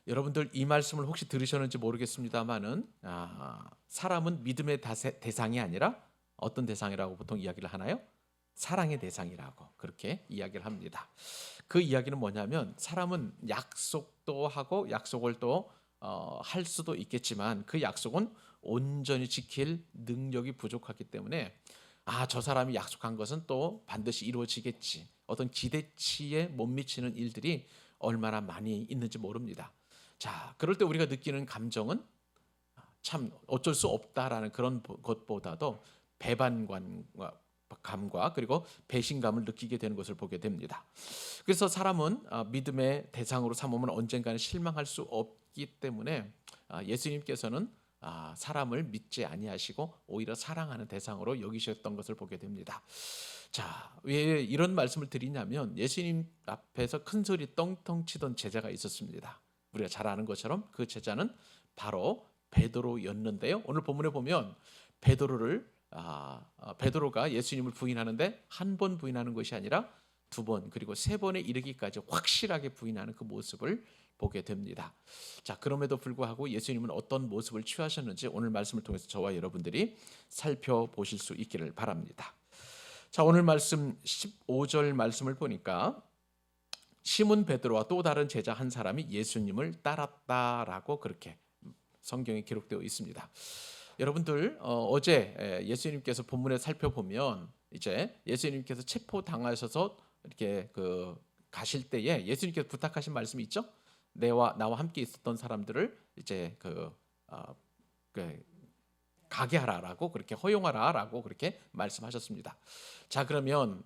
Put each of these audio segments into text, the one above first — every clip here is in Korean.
여러분들 이 말씀을 혹시 들으셨는지 모르겠습니다만은 사람은 믿음의 대상이 아니라 어떤 대상이라고 보통 이야기를 하나요? 사랑의 대상이라고 그렇게 이야기를 합니다. 그 이야기는 뭐냐면 사람은 약속도 하고 약속을 또 할 수도 있겠지만 그 약속은 온전히 지킬 능력이 부족하기 때문에 저 사람이 약속한 것은 또 반드시 이루어지겠지. 어떤 기대치에 못 미치는 일들이 얼마나 많이 있는지 모릅니다. 자, 그럴 때 우리가 느끼는 감정은 참 어쩔 수 없다라는 그런 것보다도 배반감과 그리고 배신감을 느끼게 되는 것을 보게 됩니다. 그래서 사람은 믿음의 대상으로 삼으면 언젠가는 실망할 수 없기 때문에 예수님께서는 사람을 믿지 아니하시고 오히려 사랑하는 대상으로 여기셨던 것을 보게 됩니다. 자, 왜 이런 말씀을 드리냐면 예수님 앞에서 큰 소리 떵떵 치던 제자가 있었습니다. 우리가 잘 아는 것처럼 그 제자는 바로 베드로였는데요. 오늘 본문에 보면 베드로가 예수님을 부인하는데 한 번 부인하는 것이 아니라 두 번 그리고 세 번에 이르기까지 확실하게 부인하는 그 모습을 보게 됩니다. 자, 그럼에도 불구하고 예수님은 어떤 모습을 취하셨는지 오늘 말씀을 통해서 저와 여러분들이 살펴보실 수 있기를 바랍니다. 자, 오늘 말씀 15절 말씀을 보니까 시몬 베드로와 또 다른 제자 한 사람이 예수님을 따랐다라고 그렇게 성경에 기록되어 있습니다. 여러분들 어제 예수님께서 본문에 살펴보면 이제 예수님께서 체포 당하셔서 이렇게 가실 때에 예수님께서 부탁하신 말씀이 있죠. 나와 함께 있었던 사람들을 이제 가게 하라라고 그렇게 허용하라라고 그렇게 말씀하셨습니다. 자, 그러면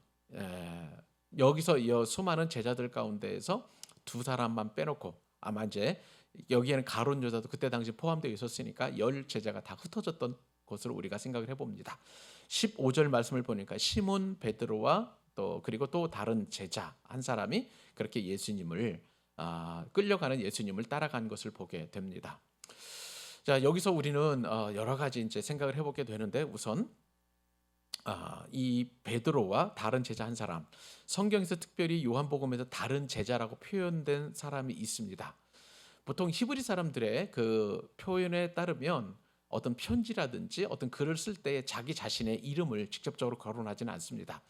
여기서 이 수많은 제자들 가운데에서 두 사람만 빼놓고 아마 이제 여기에는 가룟 유다도 그때 당시 포함되어 있었으니까 10 제자가 다 흩어졌던 것으로 우리가 생각을 해봅니다. 15절 말씀을 보니까 시몬 베드로와 그리고 또 다른 제자 한 사람이 그렇게 예수님을 끌려가는 예수님을 따라간 것을 보게 됩니다. 자, 여기서 우리는 여러 가지 이제 생각을 해보게 되는데 우선 이 베드로와 다른 제자 한 사람, 성경에서 특별히 요한복음에서 다른 제자라고 표현된 사람이 있습니다. 보통 히브리 사람들의 그 표현에 따르면 어떤 편지라든지 어떤 글을 쓸 때 자기 자신의 이름을 직접적으로 거론하지는 않습니다.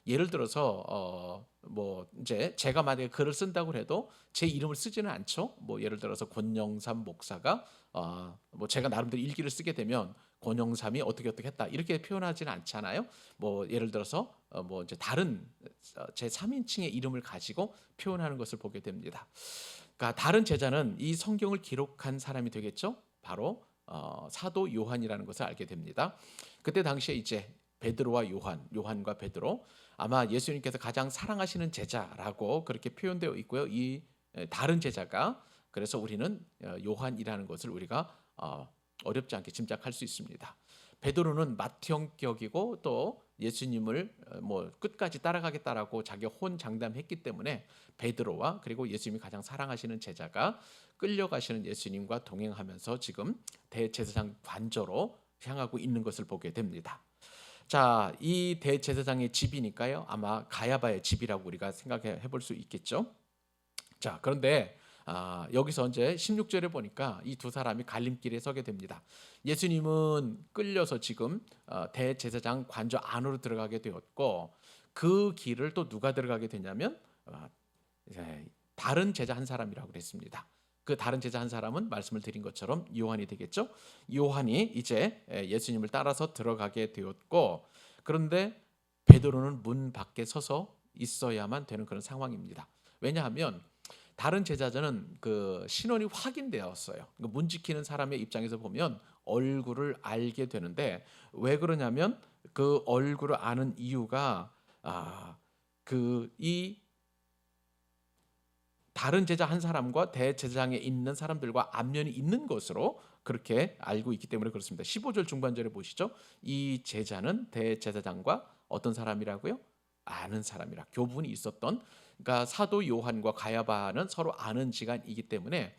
예를 들어서 뭐 이제 제가 만약에 글을 쓴다고 해도 제 이름을 쓰지는 않죠. 뭐 예를 들어서 권영삼 목사가 뭐 제가 나름대로 일기를 쓰게 되면 권영삼이 어떻게 했다 이렇게 표현하지는 않잖아요. 뭐 예를 들어서 뭐 이제 다른 제 3인칭의 이름을 가지고 표현하는 것을 보게 됩니다. 그러니까 다른 제자는 이 성경을 기록한 사람이 되겠죠. 바로 사도 요한이라는 것을 알게 됩니다. 그때 당시에 이제 베드로와 요한과 베드로 아마 예수님께서 가장 사랑하시는 제자라고 그렇게 표현되어 있고요. 이 다른 제자가 그래서 우리는 요한이라는 것을 우리가 어렵지 않게 짐작할 수 있습니다. 베드로는 맏형격이고 또 예수님을 뭐 끝까지 따라가겠다라고 자기 혼장담했기 때문에 베드로와 그리고 예수님이 가장 사랑하시는 제자가 끌려가시는 예수님과 동행하면서 지금 대제사장 관저로 향하고 있는 것을 보게 됩니다. 자, 이 대제사장의 집이니까요. 아마 가야바의 집이라고 우리가 생각해 볼 수 있겠죠. 자, 그런데 여기서 이제 16절에 보니까 이 두 사람이 갈림길에 서게 됩니다. 예수님은 끌려서 지금 대제사장 관저 안으로 들어가게 되었고 그 길을 또 누가 들어가게 되냐면 다른 제자 한 사람이라고 그랬습니다. 그 다른 제자 한 사람은 말씀을 드린 것처럼 요한이 되겠죠. 요한이 이제 예수님을 따라서 들어가게 되었고 그런데 베드로는 문 밖에 서서 있어야만 되는 그런 상황입니다. 왜냐하면 다른 제자들은 그 신원이 확인되었어요. 문 지키는 사람의 입장에서 보면 얼굴을 알게 되는데 왜 그러냐면 그 얼굴을 아는 이유가 이 다른 제자 한 사람과 대제사장에 있는 사람들과 안면이 있는 것으로 그렇게 알고 있기 때문에 그렇습니다. 15절 중반절에 보시죠. 이 제자는 대제사장과 어떤 사람이라고요? 아는 사람이라 교분이 있었던 그러니까 사도 요한과 가야바는 서로 아는 지간이기 때문에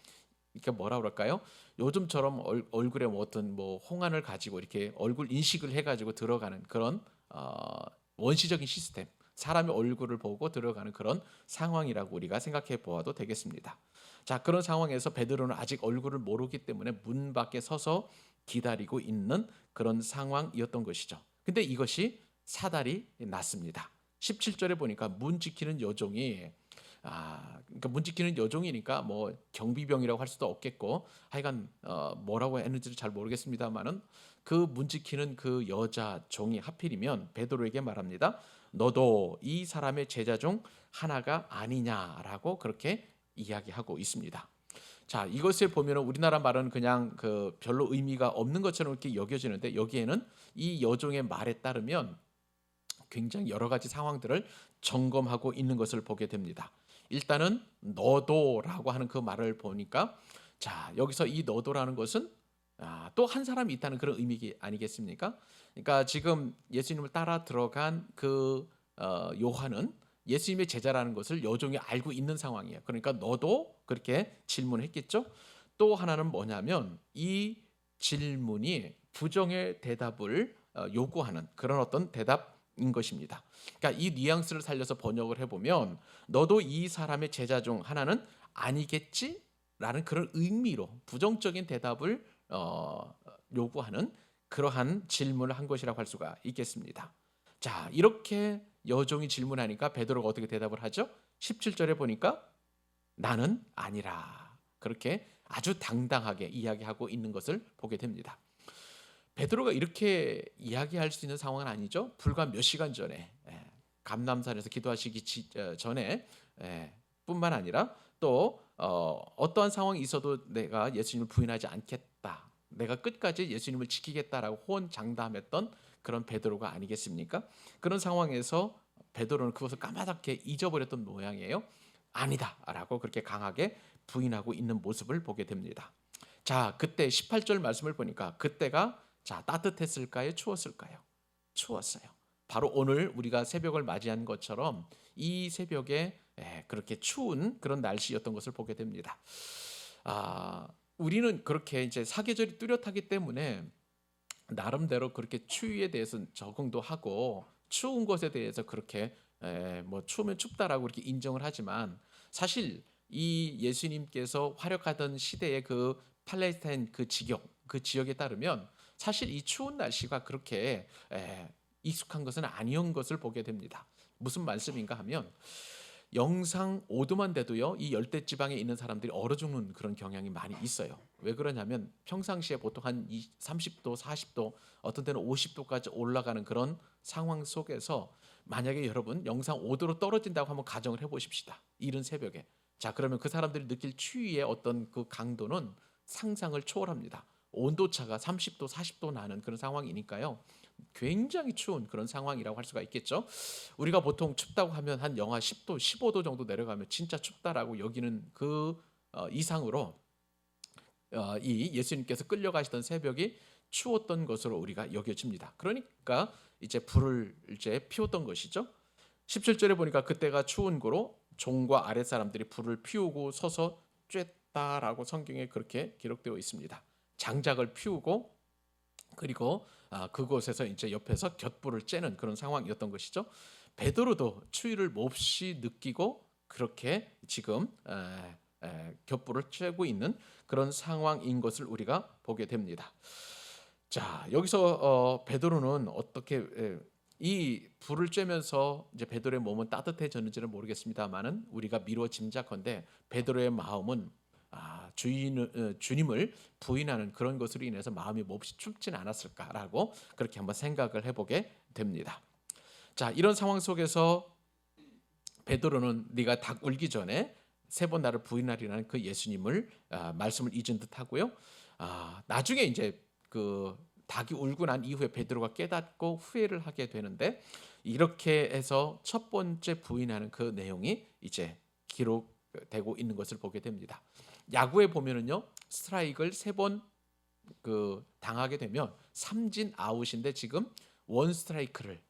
그러니까 뭐라 그럴까요? 요즘처럼 얼굴에 뭐 어떤 뭐 홍안을 가지고 이렇게 얼굴 인식을 해가지고 들어가는 그런 원시적인 시스템 사람의 얼굴을 보고 들어가는 그런 상황이라고 우리가 생각해 보아도 되겠습니다. 자, 그런 상황에서 베드로는 아직 얼굴을 모르기 때문에 문 밖에 서서 기다리고 있는 그런 상황이었던 것이죠. 근데 이것이 사달이 났습니다. 17절에 보니까 문 지키는 여종이 그러니까 문 지키는 여종이니까 뭐 경비병이라고 할 수도 없겠고 하여간 뭐라고 했는지를 잘 모르겠습니다만은 그 문 지키는 그 여자 종이 하필이면 베드로에게 말합니다. 너도 이 사람의 제자 중 하나가 아니냐라고 그렇게 이야기하고 있습니다. 자, 이것을 보면 우리나라 말은 그냥 그 별로 의미가 없는 것처럼 이렇게 여겨지는데 여기에는 이 여종의 말에 따르면 굉장히 여러 가지 상황들을 점검하고 있는 것을 보게 됩니다. 일단은 너도라고 하는 그 말을 보니까 자, 여기서 이 너도라는 것은 또 한 사람이 있다는 그런 의미 아니겠습니까? 그러니까 지금 예수님을 따라 들어간 그 요한은 예수님의 제자라는 것을 여종이 알고 있는 상황이에요. 그러니까 너도 그렇게 질문했겠죠? 또 하나는 뭐냐면 이 질문이 부정의 대답을 요구하는 그런 어떤 대답인 것입니다. 그러니까 이 뉘앙스를 살려서 번역을 해보면 너도 이 사람의 제자 중 하나는 아니겠지? 라는 그런 의미로 부정적인 대답을 요구하는 그러한 질문을 한 것이라고 할 수가 있겠습니다. 자, 이렇게 여종이 질문하니까 베드로가 어떻게 대답을 하죠? 17절에 보니까 나는 아니라 그렇게 아주 당당하게 이야기하고 있는 것을 보게 됩니다. 베드로가 이렇게 이야기할 수 있는 상황은 아니죠. 불과 몇 시간 전에 감람산에서 기도하시기 전에 뿐만 아니라 또 어떠한 상황이 있어도 내가 예수님을 부인하지 않겠다. 내가 끝까지 예수님을 지키겠다라고 호언장담했던 그런 베드로가 아니겠습니까? 그런 상황에서 베드로는 그것을 까마득하게 잊어버렸던 모양이에요. 아니다라고 그렇게 강하게 부인하고 있는 모습을 보게 됩니다. 자, 그때 18절 말씀을 보니까 그때가 자, 따뜻했을까요? 추웠을까요? 추웠어요. 바로 오늘 우리가 새벽을 맞이한 것처럼 이 새벽에 그렇게 추운 그런 날씨였던 것을 보게 됩니다. 우리는 그렇게 이제 사계절이 뚜렷하기 때문에 나름대로 그렇게 추위에 대해서 적응도 하고 추운 것에 대해서 그렇게 뭐 추우면 춥다라고 이렇게 인정을 하지만 사실 이 예수님께서 활약하던 시대의 그 팔레스타인 그 지역에 따르면 사실 이 추운 날씨가 그렇게 익숙한 것은 아니었던 것을 보게 됩니다. 무슨 말씀인가 하면 영상 5도만 돼도요 이 열대 지방에 있는 사람들이 얼어 죽는 그런 경향이 많이 있어요. 왜 그러냐면 평상시에 보통 한 30도, 40도, 어떤 때는 50도까지 올라가는 그런 상황 속에서 만약에 여러분 영상 5도로 떨어진다고 한번 가정을 해보십시다. 이른 새벽에. 자, 그러면 그 사람들이 느낄 추위의 어떤 그 강도는 상상을 초월합니다. 온도차가 30도, 40도 나는 그런 상황이니까요. 굉장히 추운 그런 상황이라고 할 수가 있겠죠. 우리가 보통 춥다고 하면 한 영하 10도, 15도 정도 내려가면 진짜 춥다라고 여기는 그 이상으로 이 예수님께서 끌려가시던 새벽이 추웠던 것으로 우리가 여겨집니다. 그러니까 이제 불을 이제 피웠던 것이죠. 17절에 보니까 그때가 추운 고로 종과 아랫 사람들이 불을 피우고 서서 쬐다라고 성경에 그렇게 기록되어 있습니다. 장작을 피우고 그리고 그곳에서 이제 옆에서 곁불을 쬐는 그런 상황이었던 것이죠. 베드로도 추위를 몹시 느끼고 그렇게 지금 곁불을 쬐고 있는 그런 상황인 것을 우리가 보게 됩니다. 자, 여기서 베드로는 어떻게 이 불을 쬐면서 이제 베드로의 몸은 따뜻해졌는지는 모르겠습니다만은 우리가 미루어 짐작컨대 베드로의 마음은 주님을 부인하는 그런 것으로 인해서 마음이 몹시 춥진 않았을까라고 그렇게 한번 생각을 해보게 됩니다. 자, 이런 상황 속에서 베드로는 네가 닭 울기 전에 3번 나를 부인하리라는 그 예수님을 말씀을 잊은 듯하고요. 나중에 이제 그 닭이 울고 난 이후에 베드로가 깨닫고 후회를 하게 되는데 이렇게 해서 첫 번째 부인하는 그 내용이 이제 기록되고 있는 것을 보게 됩니다. 야구에 보면은요 스트라이크를 3번 그 당하게 되면 삼진 아웃인데 지금 원 스트라이크를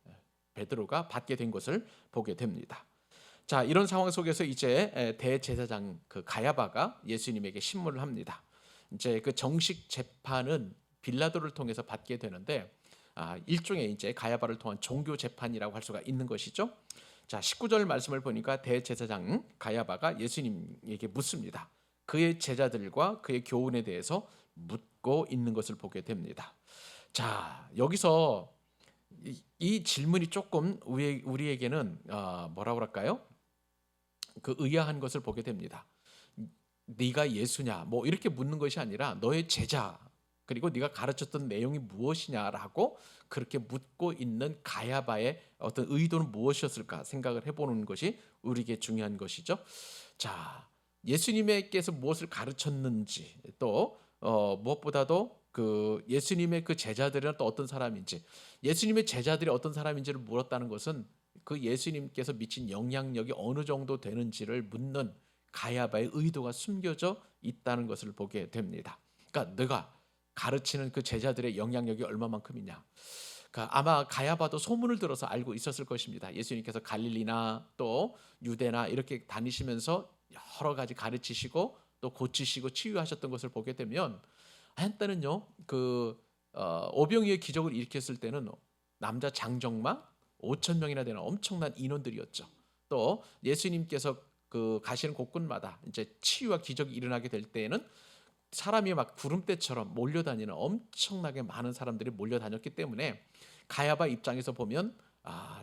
베드로가 받게 된 것을 보게 됩니다. 자, 이런 상황 속에서 이제 대제사장 그 가야바가 예수님에게 신문을 합니다. 이제 그 정식 재판은 빌라도를 통해서 받게 되는데 일종의 이제 가야바를 통한 종교 재판이라고 할 수가 있는 것이죠. 자, 19절 말씀을 보니까 대제사장 가야바가 예수님에게 묻습니다. 그의 제자들과 그의 교훈에 대해서 묻고 있는 것을 보게 됩니다. 자, 여기서 이 질문이 조금 우리에게는 뭐라 그럴까요? 그 의아한 것을 보게 됩니다. 네가 예수냐? 뭐 이렇게 묻는 것이 아니라 너의 제자 그리고 네가 가르쳤던 내용이 무엇이냐라고 그렇게 묻고 있는 가야바의 어떤 의도는 무엇이었을까 생각을 해보는 것이 우리에게 중요한 것이죠. 자, 예수님께서 무엇을 가르쳤는지 또 무엇보다도 그 예수님의 그 제자들은 또 어떤 사람인지 예수님의 제자들이 어떤 사람인지를 물었다는 것은 그 예수님께서 미친 영향력이 어느 정도 되는지를 묻는 가야바의 의도가 숨겨져 있다는 것을 보게 됩니다. 그러니까 내가 가르치는 그 제자들의 영향력이 얼마만큼이냐. 그러니까 아마 가야바도 소문을 들어서 알고 있었을 것입니다. 예수님께서 갈릴리나 또 유대나 이렇게 다니시면서 여러 가지 가르치시고 또 고치시고 치유하셨던 것을 보게 되면 한때는요 그 오병이의 기적을 일으켰을 때는 남자 장정마 5천 명이나 되는 엄청난 인원들이었죠. 또 예수님께서 그 가시는 곳곳마다 이제 치유와 기적이 일어나게 될 때에는 사람이 막 구름대처럼 몰려다니는 엄청나게 많은 사람들이 몰려다녔기 때문에 가야바 입장에서 보면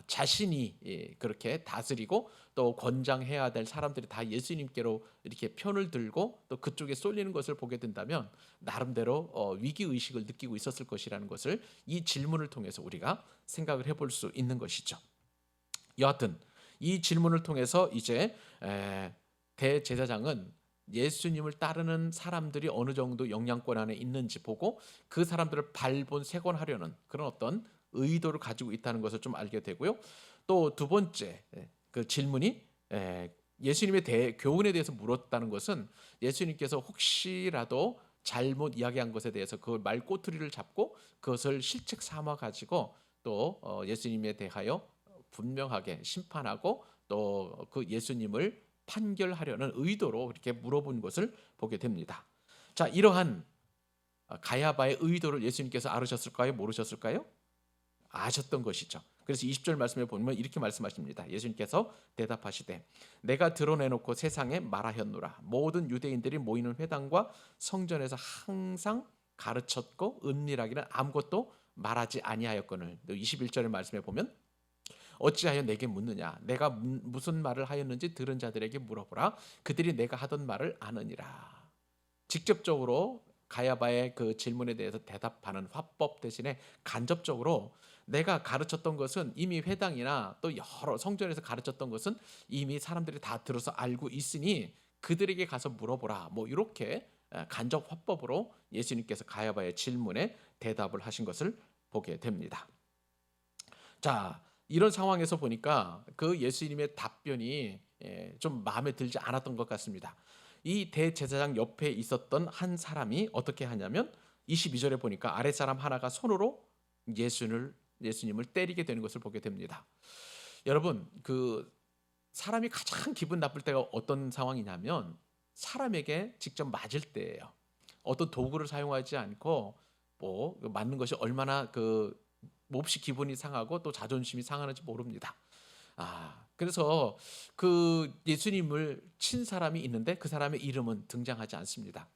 자신이 그렇게 다스리고 또 권장해야 될 사람들이 다 예수님께로 이렇게 편을 들고 또 그쪽에 쏠리는 것을 보게 된다면 나름대로 위기 의식을 느끼고 있었을 것이라는 것을 이 질문을 통해서 우리가 생각을 해볼 수 있는 것이죠. 여하튼 이 질문을 통해서 이제 대제사장은 예수님을 따르는 사람들이 어느 정도 영향권 안에 있는지 보고 그 사람들을 발본색원하려는 그런 어떤 의도를 가지고 있다는 것을 좀 알게 되고요. 또 두 번째 그 질문이 예수님의 교훈에 대해서 물었다는 것은 예수님께서 혹시라도 잘못 이야기한 것에 대해서 그 말꼬투리를 잡고 그것을 실책 삼아 가지고 또 예수님에 대하여 분명하게 심판하고 또 그 예수님을 판결하려는 의도로 이렇게 물어본 것을 보게 됩니다. 자, 이러한 가야바의 의도를 예수님께서 알으셨을까요? 모르셨을까요? 아셨던 것이죠. 그래서 20절 말씀에 보면 이렇게 말씀하십니다. 예수님께서 대답하시되 내가 드러내놓고 세상에 말하였노라. 모든 유대인들이 모이는 회당과 성전에서 항상 가르쳤고 은밀하기는 아무것도 말하지 아니하였거늘. 21절의 말씀에 보면 어찌하여 내게 묻느냐? 내가 무슨 말을 하였는지 들은 자들에게 물어보라. 그들이 내가 하던 말을 아느니라. 직접적으로 가야바의 그 질문에 대해서 대답하는 화법 대신에 간접적으로 내가 가르쳤던 것은 이미 회당이나 또 여러 성전에서 가르쳤던 것은 이미 사람들이 다 들어서 알고 있으니 그들에게 가서 물어보라. 뭐 이렇게 간접 화법으로 예수님께서 가야바의 질문에 대답을 하신 것을 보게 됩니다. 자, 이런 상황에서 보니까 그 예수님의 답변이 좀 마음에 들지 않았던 것 같습니다. 이 대제사장 옆에 있었던 한 사람이 어떻게 하냐면 22절에 보니까 아랫사람 하나가 손으로 예수님을 때리게 되는 것을 보게 됩니다. 여러분, 그 사람이 가장 기분 나쁠 때가 어떤 상황이냐면 사람에게 직접 맞을 때예요. 어떤 도구를 사용하지 않고 뭐 맞는 것이 얼마나 그 몹시 기분이 상하고 또 자존심이 상하는지 모릅니다. 그래서 그 예수님을 친 사람이 있는데 그 사람의 이름은 등장하지 않습니다.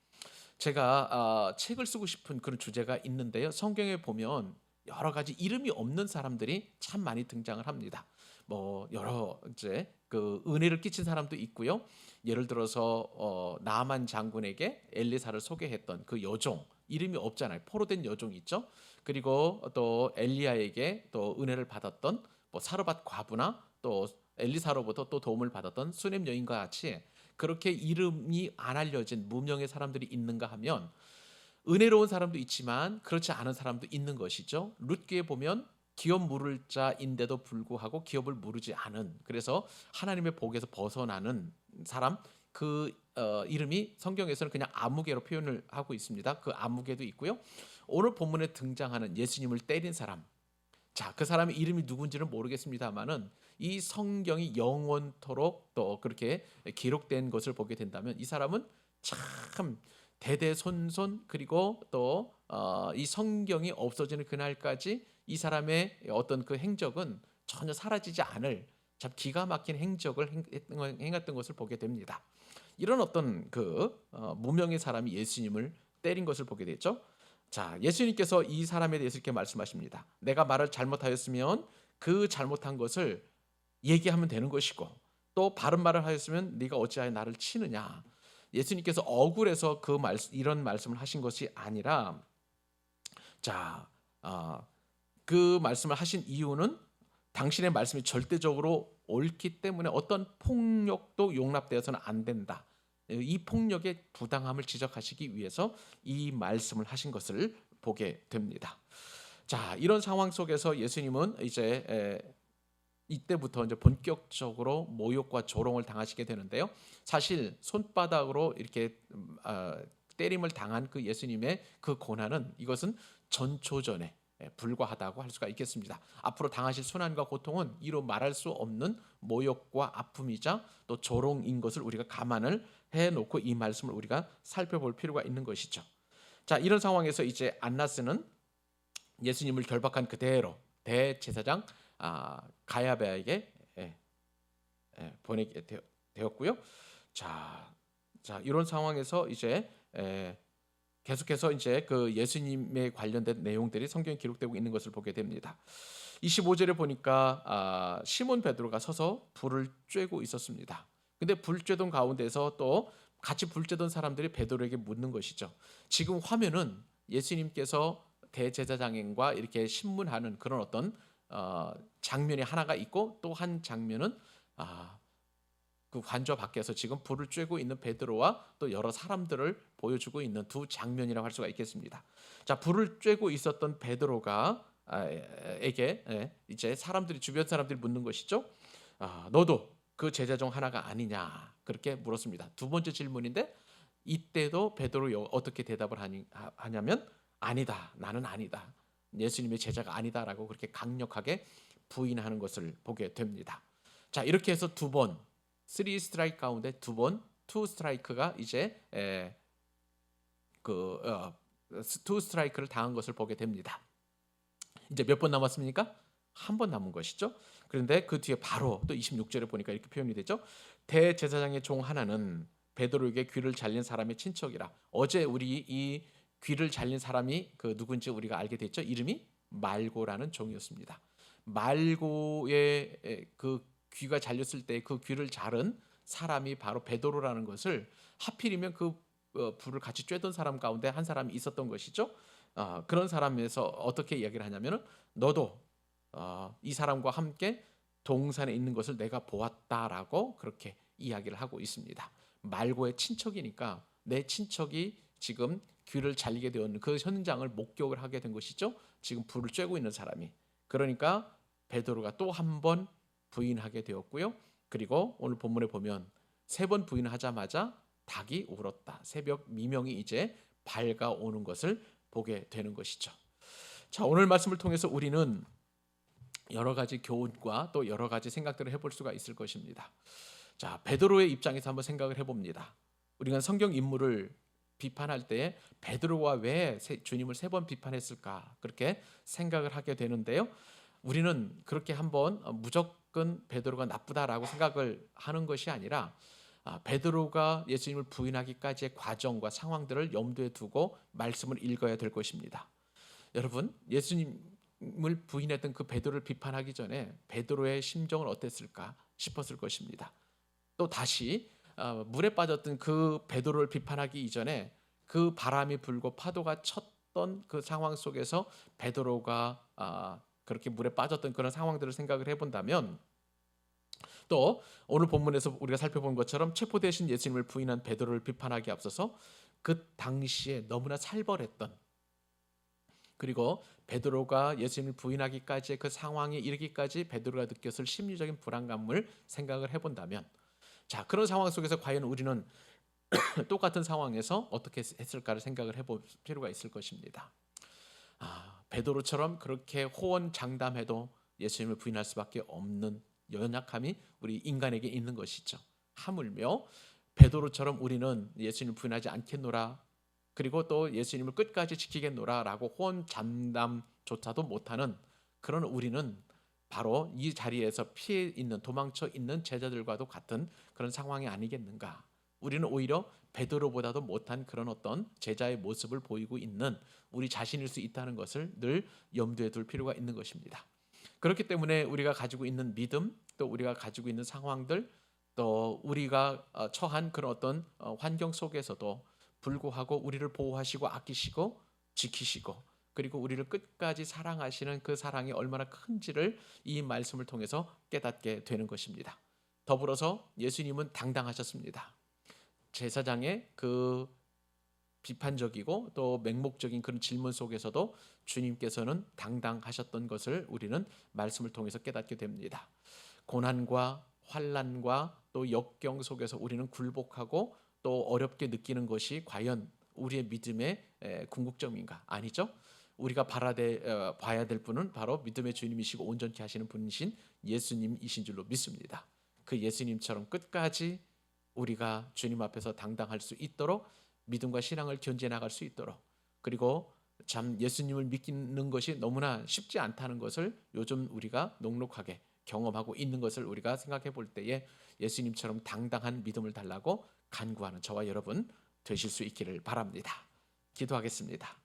제가 책을 쓰고 싶은 그런 주제가 있는데요. 성경에 보면 여러 가지 이름이 없는 사람들이 참 많이 등장을 합니다. 뭐 여러 이제 그 은혜를 끼친 사람도 있고요. 예를 들어서 나만 장군에게 엘리사를 소개했던 그 여종 이름이 없잖아요. 포로된 여종 있죠. 그리고 또 엘리야에게 또 은혜를 받았던 뭐 사르밧 과부나 또 엘리사로부터 또 도움을 받았던 수넴 여인과 같이 그렇게 이름이 안 알려진 무명의 사람들이 있는가 하면 은혜로운 사람도 있지만 그렇지 않은 사람도 있는 것이죠. 룻기에 보면 기업 물을 자인데도 불구하고 기업을 무르지 않은 그래서 하나님의 복에서 벗어나는 사람 그 이름이 성경에서는 그냥 아무개로 표현을 하고 있습니다. 그 아무개도 있고요. 오늘 본문에 등장하는 예수님을 때린 사람 자, 그 사람의 이름이 누군지는 모르겠습니다만은 이 성경이 영원토록 또 그렇게 기록된 것을 보게 된다면 이 사람은 참 대대손손 그리고 또 이 성경이 없어지는 그날까지 이 사람의 어떤 그 행적은 전혀 사라지지 않을 참 기가 막힌 행적을 행했던 것을 보게 됩니다. 이런 어떤 무명의 사람이 예수님을 때린 것을 보게 되죠. 자, 예수님께서 이 사람에 대해서 이렇게 말씀하십니다. 내가 말을 잘못하였으면 그 잘못한 것을 얘기하면 되는 것이고, 또 바른 말을 하였으면 네가 어찌하여 나를 치느냐. 예수님께서 억울해서 이런 말씀을 하신 것이 아니라, 자, 그 말씀을 하신 이유는 당신의 말씀이 절대적으로 옳기 때문에 어떤 폭력도 용납되어서는 안 된다. 이 폭력의 부당함을 지적하시기 위해서 이 말씀을 하신 것을 보게 됩니다. 자, 이런 상황 속에서 예수님은 이제 이때부터 이제 본격적으로 모욕과 조롱을 당하시게 되는데요. 사실 손바닥으로 이렇게 때림을 당한 그 예수님의 그 고난은, 이것은 전초전에 불과하다고 할 수가 있겠습니다. 앞으로 당하실 순환과 고통은 이로 말할 수 없는 모욕과 아픔이자 또 조롱인 것을 우리가 감안을 해놓고 이 말씀을 우리가 살펴볼 필요가 있는 것이죠. 자, 이런 상황에서 이제 안나스는 예수님을 결박한 그대로 대제사장 가야바에게 보내게 되었고요. 자, 이런 상황에서 이제 계속해서 이제 그 예수님에 관련된 내용들이 성경에 기록되고 있는 것을 보게 됩니다. 25절에 보니까 시몬 베드로가 서서 불을 쬐고 있었습니다. 근데 불 쬐던 가운데서 또 같이 불 쬐던 사람들이 베드로에게 묻는 것이죠. 지금 화면은 예수님께서 대제사장과 이렇게 신문하는 그런 어떤 장면이 하나가 있고, 또 한 장면은 그 관저 밖에서 지금 불을 쬐고 있는 베드로와 또 여러 사람들을 보여주고 있는 두 장면이라고 할 수가 있겠습니다. 자, 불을 쬐고 있었던 베드로가 에게 이제 주변 사람들이 묻는 것이죠. 너도 그 제자 중 하나가 아니냐, 그렇게 물었습니다. 두 번째 질문인데, 이때도 베드로 어떻게 대답을 하냐면 아니다, 나는 아니다, 예수님의 제자가 아니다라고 그렇게 강력하게 부인하는 것을 보게 됩니다. 자, 이렇게 해서 두 번, 3 스트라이크 가운데 두 번, 2 스트라이크가 이제 2 스트라이크를 당한 것을 보게 됩니다. 이제 몇 번 남았습니까? 한 번 남은 것이죠. 그런데 그 뒤에 바로 또 26절에 보니까 이렇게 표현이 되죠. 대제사장의 종 하나는 베드로에게 귀를 잘린 사람의 친척이라. 어제 우리 이 귀를 잘린 사람이 그 누군지 우리가 알게 됐죠. 이름이 말고라는 종이었습니다. 말고의 그 귀가 잘렸을 때 그 귀를 자른 사람이 바로 베드로라는 것을, 하필이면 그 불을 같이 쬐던 사람 가운데 한 사람이 있었던 것이죠. 그런 사람에서 어떻게 이야기를 하냐면은, 너도 이 사람과 함께 동산에 있는 것을 내가 보았다라고 그렇게 이야기를 하고 있습니다. 말고의 친척이니까 내 친척이 지금 귀를 잘리게 되었는 그 현장을 목격을 하게 된 것이죠. 지금 불을 쬐고 있는 사람이. 그러니까 베드로가 또 한 번 부인하게 되었고요. 그리고 오늘 본문에 보면 3번 부인하자마자 닭이 울었다. 새벽 미명이 이제 밝아오는 것을 보게 되는 것이죠. 자, 오늘 말씀을 통해서 우리는 여러 가지 교훈과 또 여러 가지 생각들을 해볼 수가 있을 것입니다. 자, 베드로의 입장에서 한번 생각을 해봅니다. 우리가 성경 인물을 비판할 때 베드로가 왜 주님을 3번 비판했을까, 그렇게 생각을 하게 되는데요. 우리는 그렇게 한번 무조건 베드로가 나쁘다라고 생각을 하는 것이 아니라, 베드로가 예수님을 부인하기까지의 과정과 상황들을 염두에 두고 말씀을 읽어야 될 것입니다. 여러분, 예수님을 부인했던 그 베드로를 비판하기 전에 베드로의 심정은 어땠을까 싶었을 것입니다. 또 다시 물에 빠졌던 그 베드로를 비판하기 이전에 그 바람이 불고 파도가 쳤던 그 상황 속에서 베드로가 그렇게 물에 빠졌던 그런 상황들을 생각을 해본다면, 또 오늘 본문에서 우리가 살펴본 것처럼 체포되신 예수님을 부인한 베드로를 비판하기 앞서서 그 당시에 너무나 살벌했던, 그리고 베드로가 예수님을 부인하기까지의 그 상황에 이르기까지 베드로가 느꼈을 심리적인 불안감을 생각을 해본다면, 자, 그런 상황 속에서 과연 우리는 똑같은 상황에서 어떻게 했을까를 생각을 해볼 필요가 있을 것입니다. 베드로처럼 그렇게 호언장담해도 예수님을 부인할 수밖에 없는 연약함이 우리 인간에게 있는 것이죠. 하물며 베드로처럼 우리는 예수님을 부인하지 않겠노라, 그리고 또 예수님을 끝까지 지키겠노라라고 호언장담조차도 못하는 그런 우리는 바로 이 자리에서 피해 있는, 도망쳐 있는 제자들과도 같은 그런 상황이 아니겠는가. 우리는 오히려 베드로보다도 못한 그런 어떤 제자의 모습을 보이고 있는 우리 자신일 수 있다는 것을 늘 염두에 둘 필요가 있는 것입니다. 그렇기 때문에 우리가 가지고 있는 믿음, 또 우리가 가지고 있는 상황들, 또 우리가 처한 그런 어떤 환경 속에서도 불구하고 우리를 보호하시고 아끼시고 지키시고, 그리고 우리를 끝까지 사랑하시는 그 사랑이 얼마나 큰지를 이 말씀을 통해서 깨닫게 되는 것입니다. 더불어서 예수님은 당당하셨습니다. 제사장의 그 비판적이고 또 맹목적인 그런 질문 속에서도 주님께서는 당당하셨던 것을 우리는 말씀을 통해서 깨닫게 됩니다. 고난과 환난과 또 역경 속에서 우리는 굴복하고 또 어렵게 느끼는 것이 과연 우리의 믿음의 궁극점인가? 아니죠. 우리가 봐야 될 분은 바로 믿음의 주님이시고 온전케 하시는 분이신 예수님이신 줄로 믿습니다. 그 예수님처럼 끝까지 우리가 주님 앞에서 당당할 수 있도록 믿음과 신앙을 견지해 나갈 수 있도록, 그리고 참 예수님을 믿는 것이 너무나 쉽지 않다는 것을 요즘 우리가 녹록하게 경험하고 있는 것을 우리가 생각해 볼 때에 예수님처럼 당당한 믿음을 달라고 간구하는 저와 여러분 되실 수 있기를 바랍니다. 기도하겠습니다.